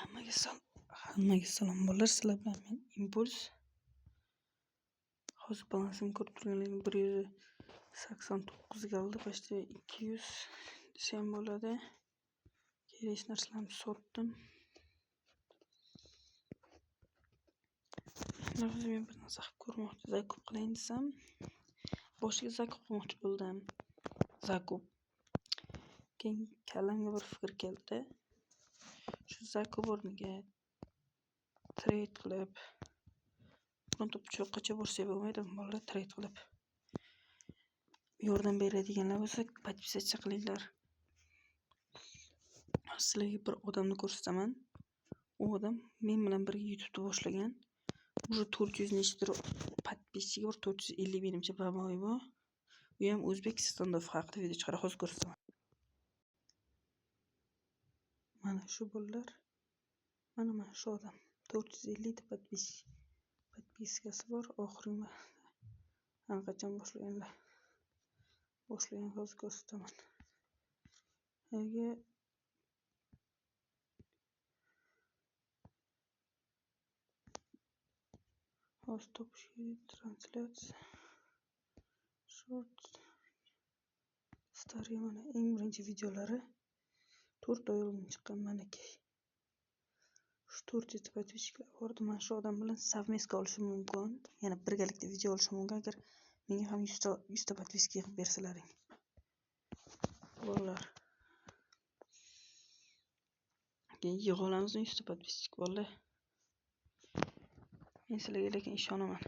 Hammaga salom bolalar, sizlar bilan men Impuls. Hozir balansimni ko'rib turganingiz 189 galdi, почти 200 desam bo'ladi. Kerak narsalarni sotdim. Hozir men bir narsa qilib ko'rmoqchi, zakup qilayin desam, boshiga zakup qilmoqchi bo'ldim. Zakup. Keyin kallamga bir fikr keldi. Shu zakup o'rniga trade qilib, biron cho'qqacha borsa bo'lmaydimi bolalar, trade qilib yordam beradiganlar bo'lsa podpisatsiya qilinglar. Sizlarga bir odamni ko'rsataman. U odam men bilan birga YouTube'da boshlagan. Уже 400 nechdir podpischiga, 450 menimcha bamoyi bor. U ham o'zbek standoff haqida video chiqaradi, hozir ko'rsataman. Mana shu bolalar. Mana shu odam 450 ta podpiskasi bor. Oxirgi qachon boshlagan, hozir ko'rsataman. Hozir topishga translyatsiya short starый, mana eng birinchi videolari 4 oy oldin chiqqan maniki. Shu 400 ta podpischiklar bor. Mana shu odam bilan совместка olishim mumkin. Yana birgalikda video olishim mumkin agar menga ham 100 ta podpiska qilib bersalaring. Bolalar. Keyin yig'ib olamiz 100 ta podpischik bolalar. Men sizlarga lekin ishonaman.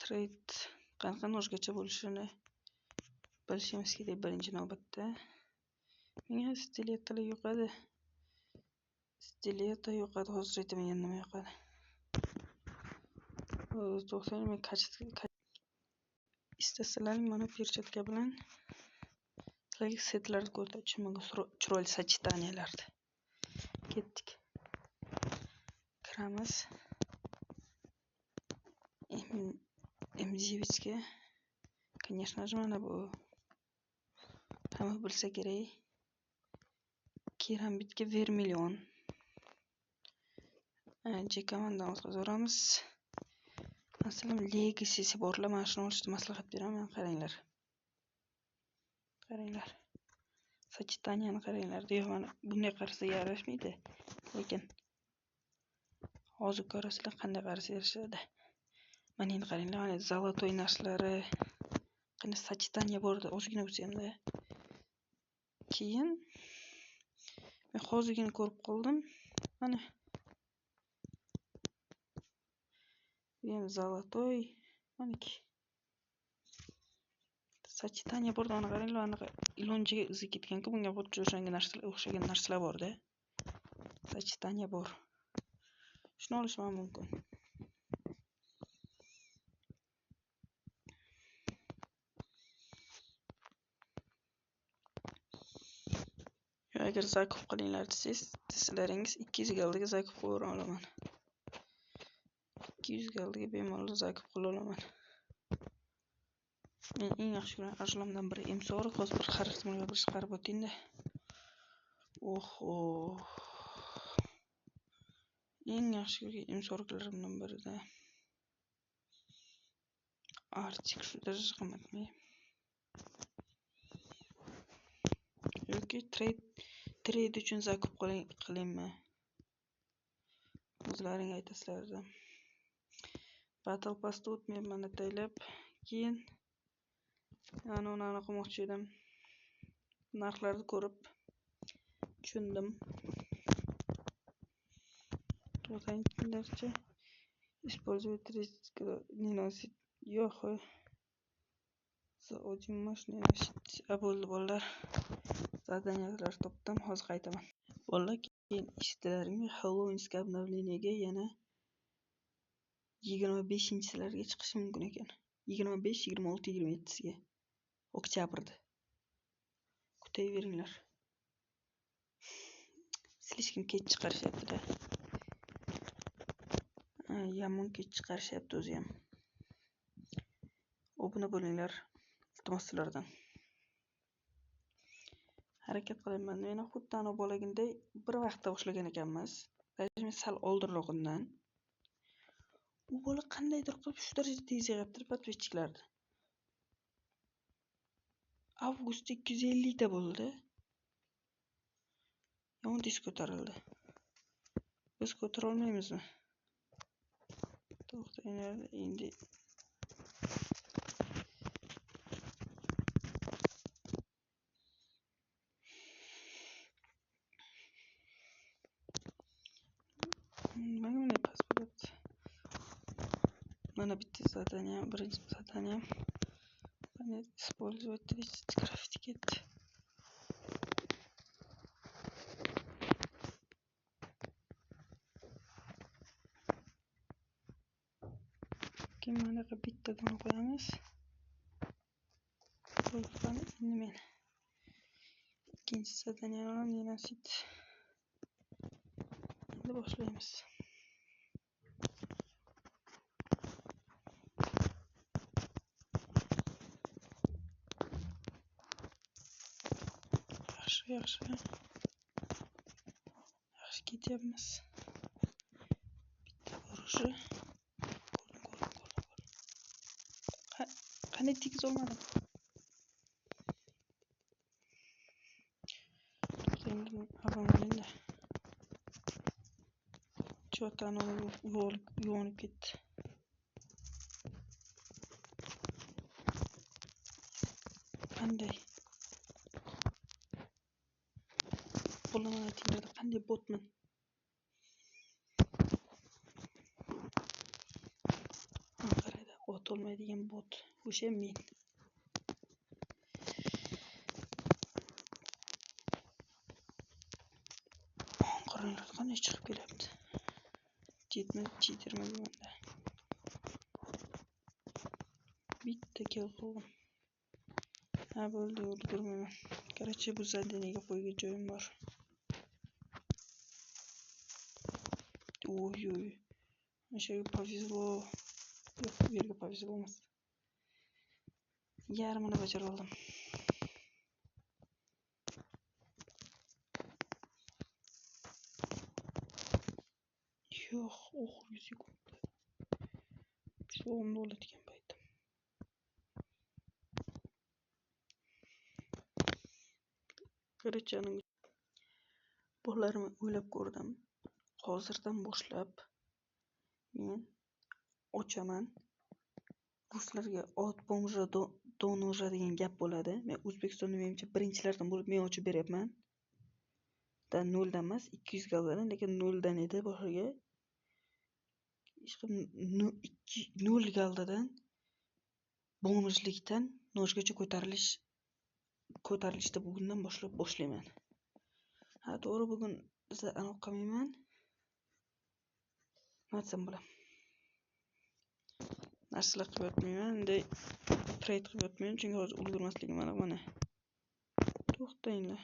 Trade qanaqa narsaga bo'lishini bilishimiz kerak birinchi navbatda. Menga stiletalar yoqadi. Stileta yoqadi, hozir aytaman yana nima yoqadi. To'xtang, men istasalaring mana perchatka bilan sizlarga setlarni ko'rsatishim mumkin, chiroyli sочетанияларni. Ketdik. Kiramiz. M9 ga. Конечно же, mana bu hamma bilsa kerak. Kerambitga vermilion. J-komandan o'tkazamiz. Masalan, Legacy borlar, mana shuni olishni maslahat beraman, qaranglar. Qaranglar. Sочетанияni qaranglar. Deyo, mana bunday qarasa yarashmaydi. Lekin hozir ko'rasizlar qanday qarasa yarashadi. Mana endi qaranglar, mana zolotoy narsalari, qanday sочетание borda, ozgina bo'lsa ham-da. Keyin men hozirgina ko'rib qoldim. Mana men zolotoy, maniki. Sочетание borda, mana qaranglar, mana ilonchiga izi ketgan-ku, bunga xuddi o'xshagan narsalar borda. Sочетание bor. Shuni olishim mumkin. Agar zakup qilinglar desalaringiz 200 galdiga zakup qilib olaman. 200 galdiga bemalol zakup qila olaman. Men eng yaxshi ko'rgan arzulamdan biri M40, hozir bir xaritmaga bir chiqarib o'ting-da. Oho. Eng yaxshi ko'rgan M40larimdan birida. Arctic shu daraja qimmatmi? Yoki trade uchun zakup qilaymi? O'zlaring aytasizlar. Battle Pass'da o'tmayman ataylab, keyin uni qilmoqchi edim. Narxlarni ko'rib tushundim. To'g'rilarcha использовать риск не носить. Yo'q. За один машина nосить. Bo'ldi bolalar. Zadaniyalar topdim, hozir qaytaman. Bolalar, keyin eshitdilaringmi? Halloween'ga обновлениyaga yana 25-larga chiqishi mumkin ekan. 25, 26, 27siga. Oktyabrda. Kutaveringlar. Слишком kech chiqarishyapti-da. Yomon kech chiqarishyapti o'zi ham. Obuna bo'linglar, iltimos sizlardan. harakat qilaman. Meni xuddi ana bolaginday bir vaqtda boshlagan ekanmiz. Даже men sal oldinroq undan. U bola qandaydir qilib shu darajada tez yig'ibdi подписчикlarni. Avgustda 250 ta bo'ldi. Yomon tez ko'tarildi. Biz ko'tara olmaymizmi? To'xtanglar endi. Mana pasport. Mana bitta задание, birinchi задание. Mana использовать 30 граффити. Keyin mana bitta buni qo'yamiz. Bo'lgan endi men ikkinchi задание bilan ninasit. Endi boshlaymiz. Yaxshi ketyapmiz. Bitta bor уже. Qanday tegiz olmadim. Endi avvalda chotani yuvinib ketdi. Qanday? Bo'laman aytinglar, qanday botman? Qaraydi, ot olmaydigan bot. O'sha men. Qaranglar, qanday chiqib kelyapti. Chetirma demanda. Bitta kel qoldim. Ha bo'ldi, o'ldirmayman. Короче, bu zadaniyaga qo'ygan joyim bor. Ой. O'sha повезло. Yo'q, bu yerga повезло emas. Yarmini bajarib oldim. Yo'q, oxirgi sekundda. Shu o'nda oladigan paytim. Qarichaning bo'larini o'ylab ko'rdim. Hozirdan boshlab men ochaman. Ruslarga ot bomja donoja degan gap bo'ladi. Men O'zbekistonda menimcha birinchilardan bo'lib men ochib beryapman. Da 0 dan emas, 200 galdan, lekin 0 dan edi boshiga. Hech kim 0 galdadan bomjlikdan nojgacha ko'tarilishda bugundan boshlab boshlayman. Ha, to'g'ri, bugun biza aniq qilmayman. Nima desam bo'lam? Narsalar qilib yotmayman, endi trade qilib yotmayman, chunki hozir ulgurmasligim aniq mana. To'xtanglar.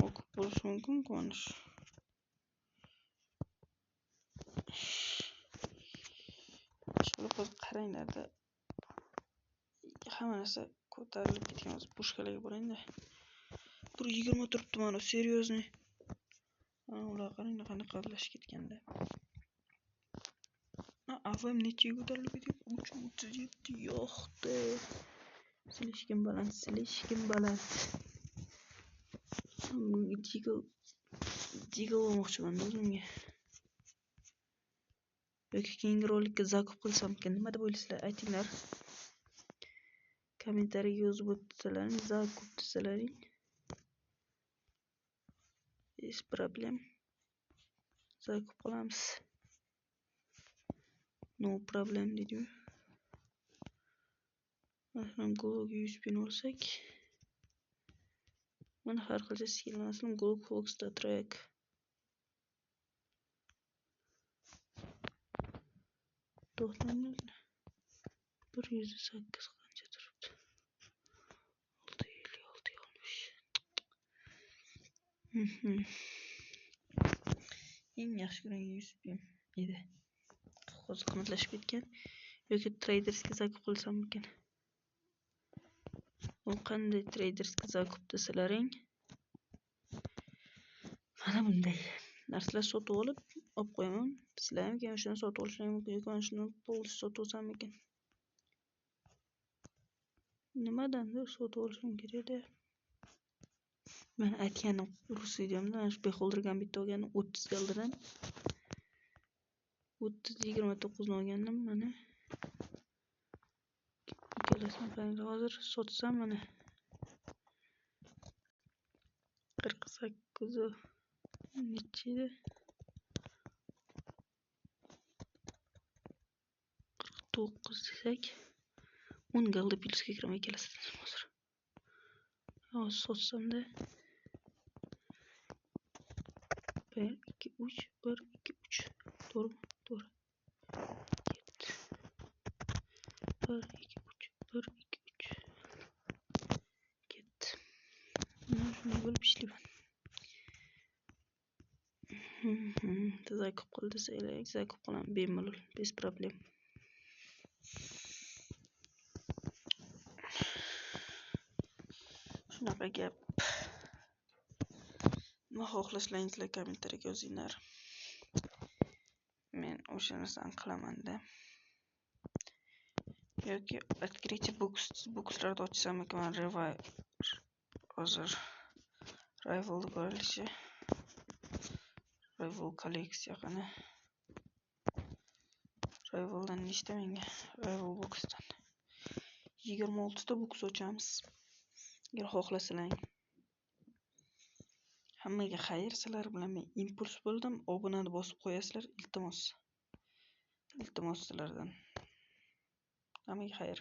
O'qib bo'lishi mumkin-ku mana shu. Ishqilib hozir qaranglarda. Hamma narsa ko'tarilib ketgan, hozir pushkalarga borayda. 120 turibdi mana, серьезный. Ular qaranglar qanday qadlashib ketganda. Avam nechiga ko'tarilib ketgan? 337 yo'qdi. Слишком baland. Jiggle olmoqchiman o'zimga. Yoki keyingi rolikka zakup qilsammikan, nima deb o'ylaysizlar? Aytinglar. Kommentariyaga yozib o'tsalaring, zakup desalaring. Без проблем. Zakup qilamiz. No problem deydi. Masalan, Glock'ga 100 bin olsak. Mana har xil skill, masalan, Glock Fox'da track. To'xtanglar. 108 qancha turibdi? 650. Eng yaxshi ko'rgan 100 bin edi. Hozir qimmatlashib ketgan. Yoki tradersga zakup qilsammikan? U qanday tradersga zakup desalaring? mana bunday narsalar sotib olib qo'yaman. Sizlar ham keyin shuni sotib olishlaring mumkin yoki mana shuni polniy sotib olsammikin. Nimadandir sotib olishim kerak-da. Men aytganim rus videomda mana shu Beholder Gambit'ni olgandim 30 galdadan. 30-29 ni olgandim mana. Ikkalasini qaranglar, hozir sotsam mana 48 necha edi? 49 desak 10 galda plyusga kiraman ikkalasidan hozir. Hozir sotsam-da 1 2 3 1 2 3 to'g'rimi? To'g'ri. 1 2 3 1 2 3 ketdi. Mana shunday bo'lib ishlayman. Zakup qil desanglar, zakup qilaman bemalol, bez problem. Shunaqa gap. Nima xohlashlaringizlar kommentariyaga yozinglar. Men o'sha narsani qilaman-da. Yoki открытие boxlarni ochsam ekan, hozir Rival bo'lishi. Rival kolleksiya qani. Rivaldan nechta menga? Rival boxdan 26 ta box ochamiz. Agar xohlasalaring. Hammaga xayr, sizlar bilan men impuls bo'ldim. Obunani bosib qo'yasizlar, iltimos. Iltimos sizlardan. Hammaga xayr.